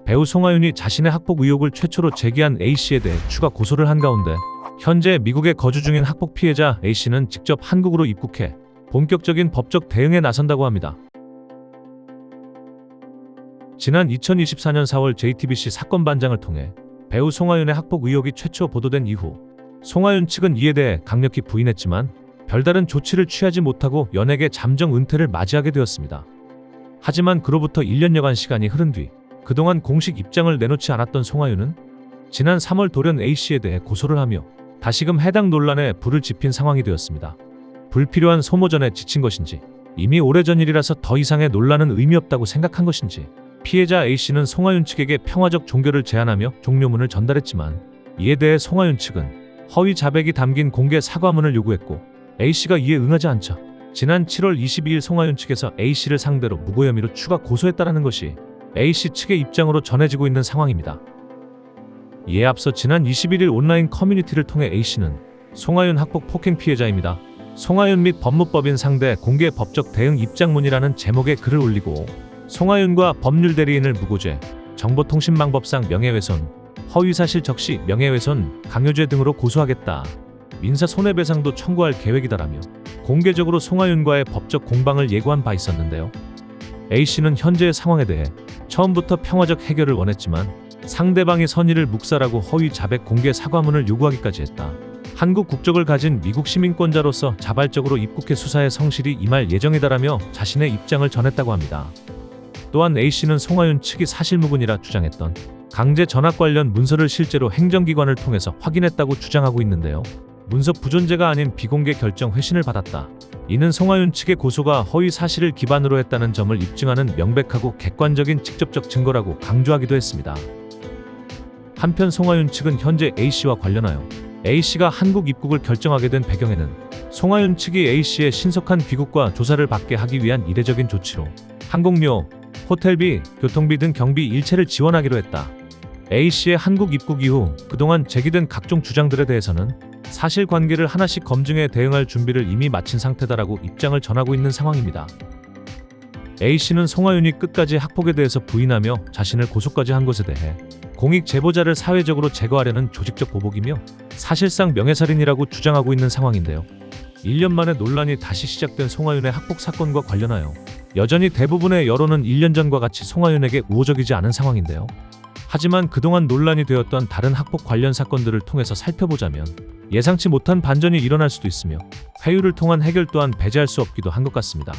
배우 송하윤이 자신의 학폭 의혹을 최초로 제기한 A씨에 대해 추가 고소를 한 가운데 현재 미국에 거주 중인 학폭 피해자 A씨는 직접 한국으로 입국해 본격적인 법적 대응에 나선다고 합니다. 지난 2024년 4월 JTBC 사건 반장을 통해 배우 송하윤의 학폭 의혹이 최초 보도된 이후 송하윤 측은 이에 대해 강력히 부인했지만 별다른 조치를 취하지 못하고 연예계 잠정 은퇴를 맞이하게 되었습니다. 하지만 그로부터 1년여간 시간이 흐른 뒤 그동안 공식 입장을 내놓지 않았던 송하윤은 지난 3월 돌연 A씨에 대해 고소를 하며 다시금 해당 논란에 불을 지핀 상황이 되었습니다. 불필요한 소모전에 지친 것인지 이미 오래전 일이라서 더 이상의 논란은 의미 없다고 생각한 것인지 피해자 A씨는 송하윤 측에게 평화적 종결을 제안하며 종료문을 전달했지만 이에 대해 송하윤 측은 허위 자백이 담긴 공개 사과문을 요구했고 A씨가 이에 응하지 않자 지난 7월 22일 송하윤 측에서 A씨를 상대로 무고 혐의로 추가 고소했다라는 것이 A씨 측의 입장으로 전해지고 있는 상황입니다. 이에 앞서 지난 21일 온라인 커뮤니티를 통해 A씨는 송하윤 학폭 폭행 피해자입니다. 송하윤 및 법무법인 상대 공개 법적 대응 입장문이라는 제목의 글을 올리고 송하윤과 법률 대리인을 무고죄, 정보통신망법상 명예훼손, 허위사실 적시 명예훼손, 강요죄 등으로 고소하겠다. 민사 손해배상도 청구할 계획이다라며 공개적으로 송하윤과의 법적 공방을 예고한 바 있었는데요. A씨는 현재의 상황에 대해 처음부터 평화적 해결을 원했지만 상대방이 선의를 묵살하고 허위 자백 공개 사과문을 요구하기까지 했다. 한국 국적을 가진 미국 시민권자로서 자발적으로 입국해 수사에 성실히 임할 예정이다라며 자신의 입장을 전했다고 합니다. 또한 A씨는 송하윤 측이 사실무근이라 주장했던 강제 전학 관련 문서를 실제로 행정기관을 통해서 확인했다고 주장하고 있는데요. 문서 부존재가 아닌 비공개 결정 회신을 받았다. 이는 송하윤 측의 고소가 허위 사실을 기반으로 했다는 점을 입증하는 명백하고 객관적인 직접적 증거라고 강조하기도 했습니다. 한편 송하윤 측은 현재 A씨와 관련하여 A씨가 한국 입국을 결정하게 된 배경에는 송하윤 측이 A씨의 신속한 귀국과 조사를 받게 하기 위한 이례적인 조치로 항공료, 호텔비, 교통비 등 경비 일체를 지원하기로 했다. A씨의 한국 입국 이후 그동안 제기된 각종 주장들에 대해서는 사실관계를 하나씩 검증해 대응할 준비를 이미 마친 상태다라고 입장을 전하고 있는 상황입니다. A씨는 송하윤이 끝까지 학폭에 대해서 부인하며 자신을 고소까지 한 것에 대해 공익 제보자를 사회적으로 제거하려는 조직적 보복이며 사실상 명예살인이라고 주장하고 있는 상황인데요. 1년 만에 논란이 다시 시작된 송하윤의 학폭 사건과 관련하여 여전히 대부분의 여론은 1년 전과 같이 송하윤에게 우호적이지 않은 상황인데요. 하지만 그동안 논란이 되었던 다른 학폭 관련 사건들을 통해서 살펴보자면 예상치 못한 반전이 일어날 수도 있으며 회유를 통한 해결 또한 배제할 수 없기도 한 것 같습니다.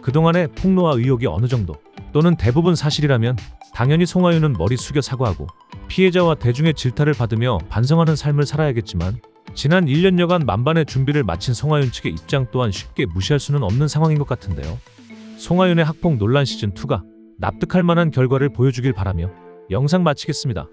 그동안의 폭로와 의혹이 어느 정도 또는 대부분 사실이라면 당연히 송하윤은 머리 숙여 사과하고 피해자와 대중의 질타를 받으며 반성하는 삶을 살아야겠지만 지난 1년여간 만반의 준비를 마친 송하윤 측의 입장 또한 쉽게 무시할 수는 없는 상황인 것 같은데요. 송하윤의 학폭 논란 시즌2가 납득할 만한 결과를 보여주길 바라며 영상 마치겠습니다.